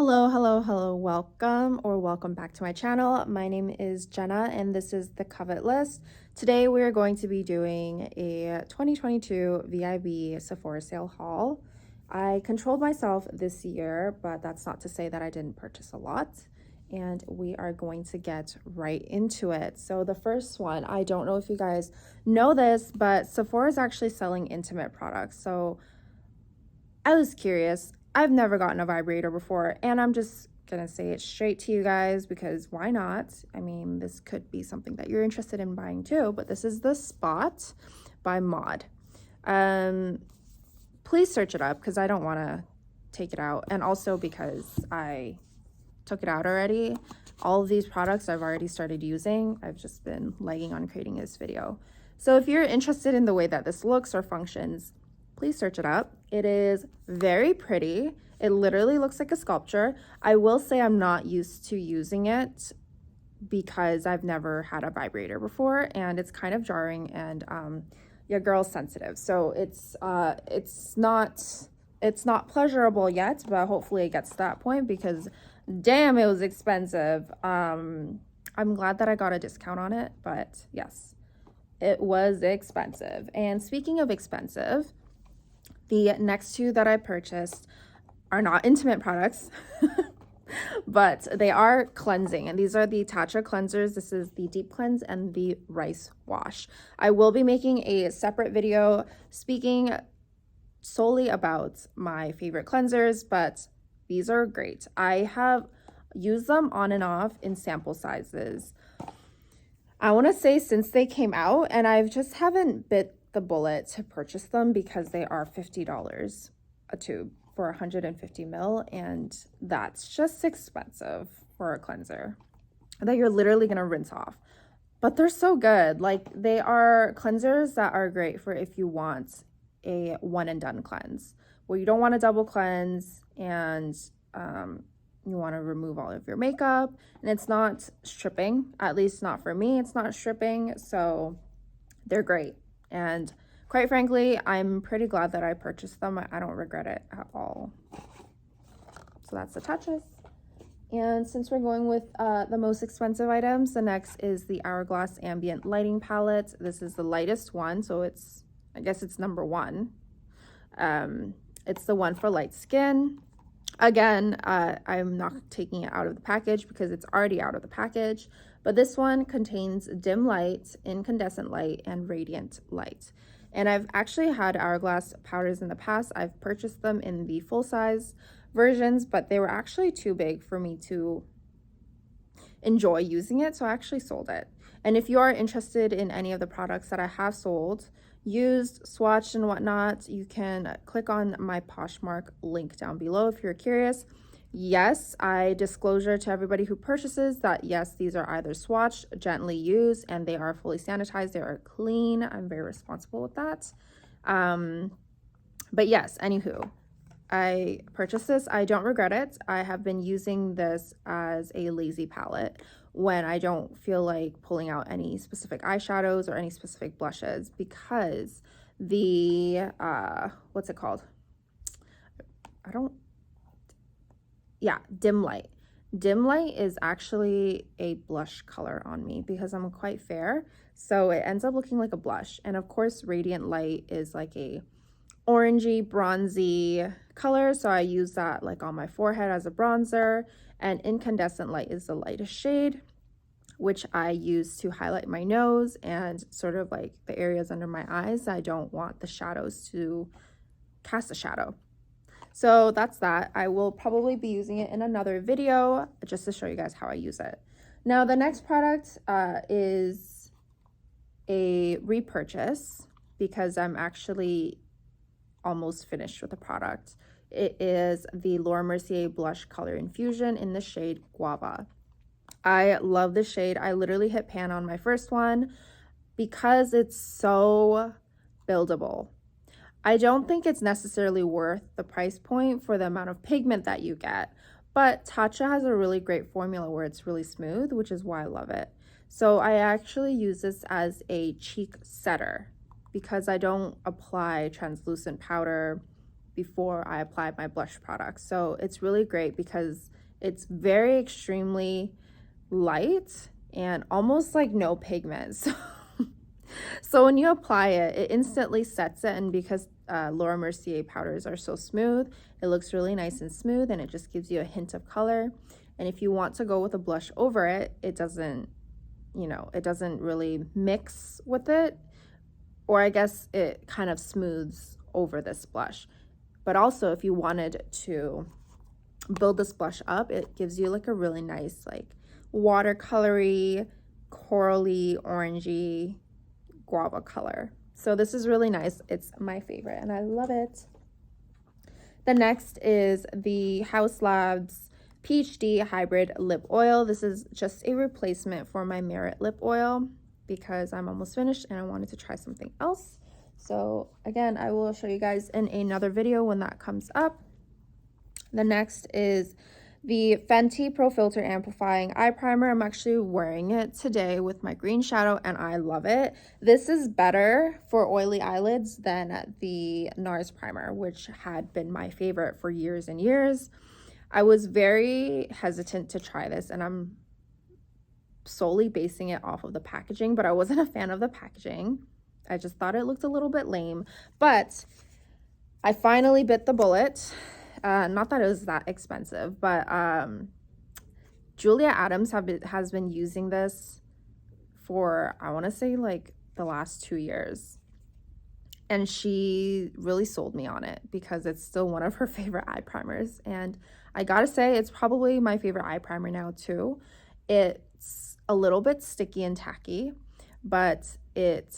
Hello, welcome back to my channel. My name is Jenna and this is the Covet List. Today we are going to be doing a 2022 VIB Sephora sale haul. I controlled myself this year, but that's not to say that I didn't purchase a lot. And we are going to get right into it. So the first one, I don't know if you guys know this, but Sephora is actually selling intimate products. So I was curious. I've never gotten a vibrator before, and I'm just gonna say it straight to you guys because why not? I mean, this could be something that you're interested in buying too, but this is the Spot by Maud. Please search it up because I don't want to take it out, and also because I took it out already. All of these products I've already started using. I've just been lagging on creating this video. So if you're interested in the way that this looks or functions, please search it up. It is very pretty. It literally looks like a sculpture. I will say I'm not used to using it because I've never had a vibrator before, and it's kind of jarring, and your girl's sensitive. So it's not pleasurable yet, but hopefully it gets to that point because damn, it was expensive. I'm glad that I got a discount on it, but yes, it was expensive. And speaking of expensive, the next two that I purchased are not intimate products, but they are cleansing. And these are the Tatcha cleansers. This is the Deep Cleanse and the Rice Wash. I will be making a separate video speaking solely about my favorite cleansers, but these are great. I have used them on and off in sample sizes, I want to say, since they came out, and I just haven't bit the bullet to purchase them because they are $50 a tube for 150 ml, and that's just expensive for a cleanser that you're literally going to rinse off. But they're so good. Like, they are cleansers that are great for if you want a one and done cleanse where you don't want to double cleanse and you want to remove all of your makeup, and it's not stripping. At least not for me, it's not stripping. So they're great. And quite frankly, I'm pretty glad that I purchased them. I don't regret it at all. So that's the Tatchas. And since we're going with the most expensive items, the next is the Hourglass Ambient Lighting Palette. This is the lightest one, so I guess it's number one. It's the one for light skin. Again, I'm not taking it out of the package because it's already out of the package, but this one contains dim light, incandescent light, and radiant light. And I've actually had Hourglass powders in the past. I've purchased them in the full-size versions, but they were actually too big for me to enjoy using it, so I actually sold it. And if you are interested in any of the products that I have sold, used, swatched, and whatnot, you can click on my Poshmark link down below if you're curious. Yes, I disclosure to everybody who purchases that yes, these are either swatched, gently used, and they are fully sanitized. They are clean. I'm very responsible with that. But yes, anywho, I purchased this. I don't regret it. I have been using this as a lazy palette when I don't feel like pulling out any specific eyeshadows or any specific blushes because the, what's it called? Dim light. Dim light is actually a blush color on me because I'm quite fair. So it ends up looking like a blush. And of course, radiant light is like a orangey, bronzy color. So I use that like on my forehead as a bronzer. And incandescent light is the lightest shade, which I use to highlight my nose and sort of like the areas under my eyes. I don't want the shadows to cast a shadow. So that's that. I will probably be using it in another video just to show you guys how I use it. Now, the next product is a repurchase because I'm actually almost finished with the product. It is the Laura Mercier Blush Color Infusion in the shade Guava. I love this shade. I literally hit pan on my first one because it's so buildable. I don't think it's necessarily worth the price point for the amount of pigment that you get, but Tatcha has a really great formula where it's really smooth, which is why I love it. So I actually use this as a cheek setter because I don't apply translucent powder before I applied my blush product. So it's really great because it's very extremely light and almost like no pigment. So when you apply it, it instantly sets it, and because Laura Mercier powders are so smooth, it looks really nice and smooth, and it just gives you a hint of color. And if you want to go with a blush over it, it doesn't, you know, it doesn't really mix with it, or I guess it kind of smooths over this blush. But also if you wanted to build this blush up, it gives you like a really nice like watercolory, corally, orangey, guava color. So this is really nice. It's my favorite and I love it. The next is the Haus Labs PhD Hybrid Lip Oil. This is just a replacement for my Merit lip oil because I'm almost finished and I wanted to try something else. So again, I will show you guys in another video when that comes up. The next is the Fenty Pro Filter Amplifying Eye Primer. I'm actually wearing it today with my green shadow and I love it. This is better for oily eyelids than the NARS primer, which had been my favorite for years and years. I was very hesitant to try this, and I'm solely basing it off of the packaging, but I wasn't a fan of the packaging. I just thought it looked a little bit lame, but I finally bit the bullet. Not that it was that expensive, but Julia Adams has been using this for, I want to say, like the last 2 years. And she really sold me on it because it's still one of her favorite eye primers. And I gotta say, it's probably my favorite eye primer now too. It's a little bit sticky and tacky, but it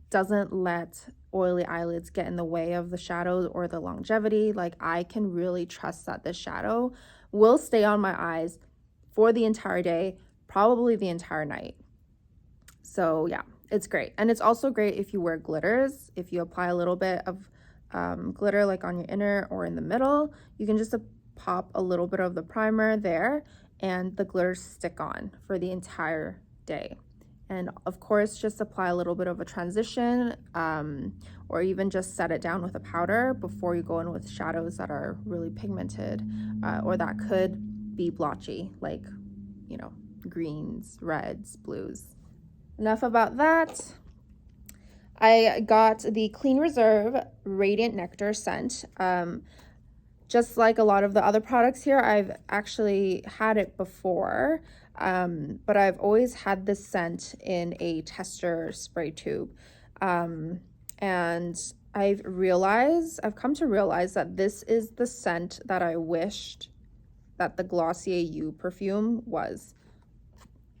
doesn't let oily eyelids get in the way of the shadows or the longevity. Like, I can really trust that this shadow will stay on my eyes for the entire day, probably the entire night. So yeah, it's great. And it's also great if you wear glitters. If you apply a little bit of glitter like on your inner or in the middle, you can just pop a little bit of the primer there and the glitters stick on for the entire day. And of course, just apply a little bit of a transition or even just set it down with a powder before you go in with shadows that are really pigmented or that could be blotchy, like, you know, greens, reds, blues. Enough about that. I got the Clean Reserve Radiant Nectar scent. Just like a lot of the other products here, I've actually had it before, but I've always had this scent in a tester spray tube. And I've come to realize that this is the scent that I wished that the Glossier You perfume was.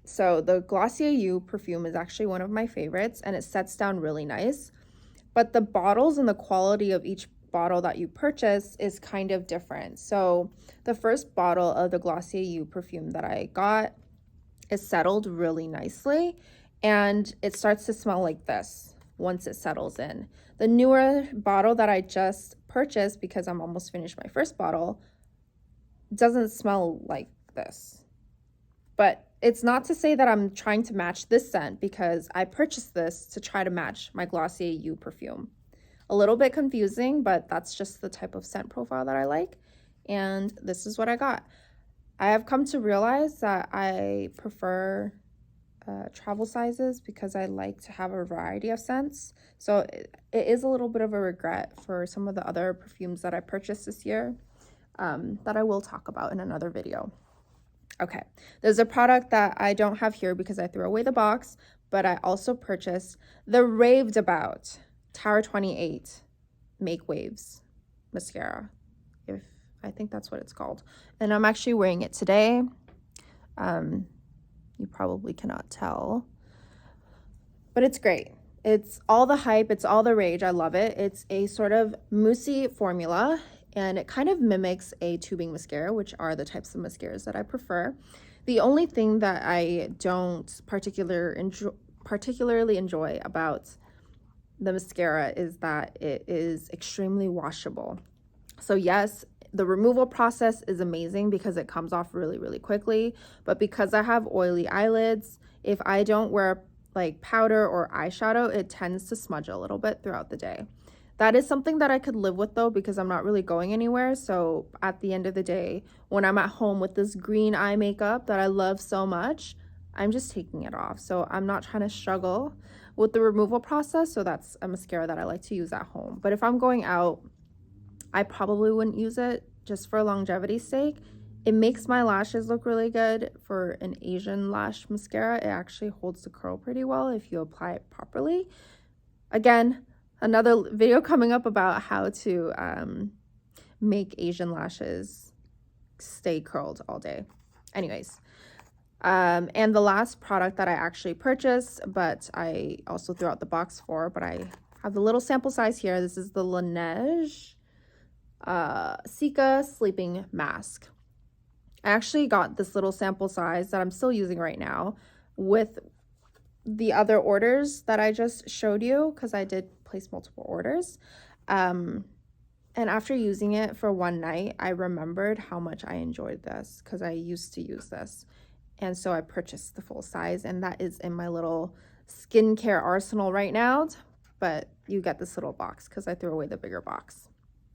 So the Glossier You perfume is actually one of my favorites and it sets down really nice, but the bottles and the quality of each bottle that you purchase is kind of different. So the first bottle of the Glossier You perfume that I got is settled really nicely and it starts to smell like this once it settles in. The newer bottle that I just purchased, because I'm almost finished my first bottle, doesn't smell like this. But it's not to say that I'm trying to match this scent, because I purchased this to try to match my Glossier You perfume. A little bit confusing, but that's just the type of scent profile that I like. And this is what I got. I have come to realize that I prefer travel sizes because I like to have a variety of scents. So it is a little bit of a regret for some of the other perfumes that I purchased this year that I will talk about in another video. Okay, there's a product that I don't have here because I threw away the box, but I also purchased the raved about Tower 28 Make Waves mascara. I think that's what it's called. And I'm actually wearing it today. You probably cannot tell, but it's great. It's all the hype. It's all the rage. I love it. It's a sort of moussey formula, and it kind of mimics a tubing mascara, which are the types of mascaras that I prefer. The only thing that I don't particularly enjoy about the mascara is that it is extremely washable. So yes, the removal process is amazing because it comes off really, really quickly. But because I have oily eyelids, if I don't wear like powder or eyeshadow, it tends to smudge a little bit throughout the day. That is something that I could live with though, because I'm not really going anywhere. So at the end of the day, when I'm at home with this green eye makeup that I love so much, I'm just taking it off. So I'm not trying to struggle with the removal process. So that's a mascara that I like to use at home. But if I'm going out, I probably wouldn't use it just for longevity's sake. It makes my lashes look really good. For an Asian lash mascara, it actually holds the curl pretty well if you apply it properly. Again, another video coming up about how to make Asian lashes stay curled all day. Anyways, and the last product that I actually purchased, but I also threw out the box for, but I have the little sample size here. This is the Laneige Cica Sleeping Mask. I actually got this little sample size that I'm still using right now with the other orders that I just showed you, because I did place multiple orders. And after using it for one night, I remembered how much I enjoyed this, because I used to use this. And so I purchased the full size, and that is in my little skincare arsenal right now. But you get this little box because I threw away the bigger box.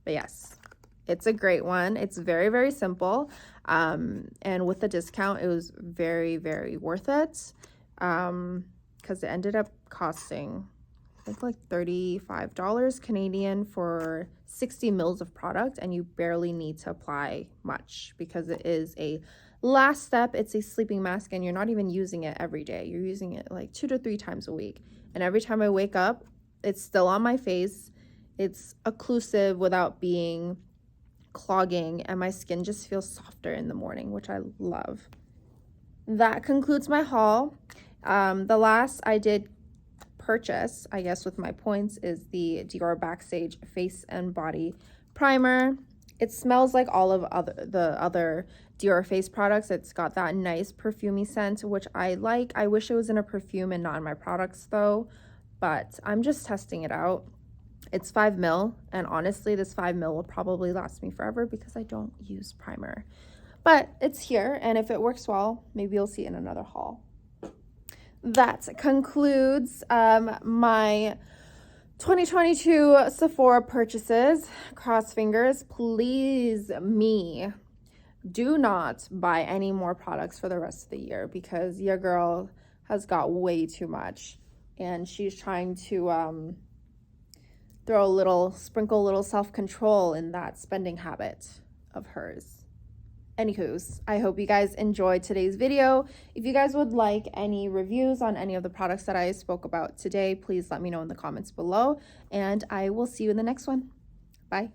But yes, it's a great one. It's very, very simple. And with the discount, it was very, very worth it. Because it ended up costing, I think, like $35 Canadian for 60 mils of product, and you barely need to apply much because it is a last step. It's a sleeping mask, and you're not even using it every day. You're using it like 2 to 3 times a week. And every time I wake up, it's still on my face. It's occlusive without being clogging, and my skin just feels softer in the morning, which I love. That concludes my haul. The last I did purchase, I guess with my points, is the Dior Backstage Face and Body Primer. It smells like all of the other Dior face products. It's got that nice perfumey scent, which I like. I wish it was in a perfume and not in my products though, but I'm just testing it out. It's 5 ml, and honestly, this 5 ml will probably last me forever because I don't use primer. But it's here, and if it works well, maybe you'll see it in another haul. That concludes my 2022 Sephora purchases. Cross fingers. Please, me, do not buy any more products for the rest of the year, because your girl has got way too much, and she's trying to sprinkle a little self-control in that spending habit of hers. Anywho's, I hope you guys enjoyed today's video. If you guys would like any reviews on any of the products that I spoke about today, please let me know in the comments below, and I will see you in the next one. Bye.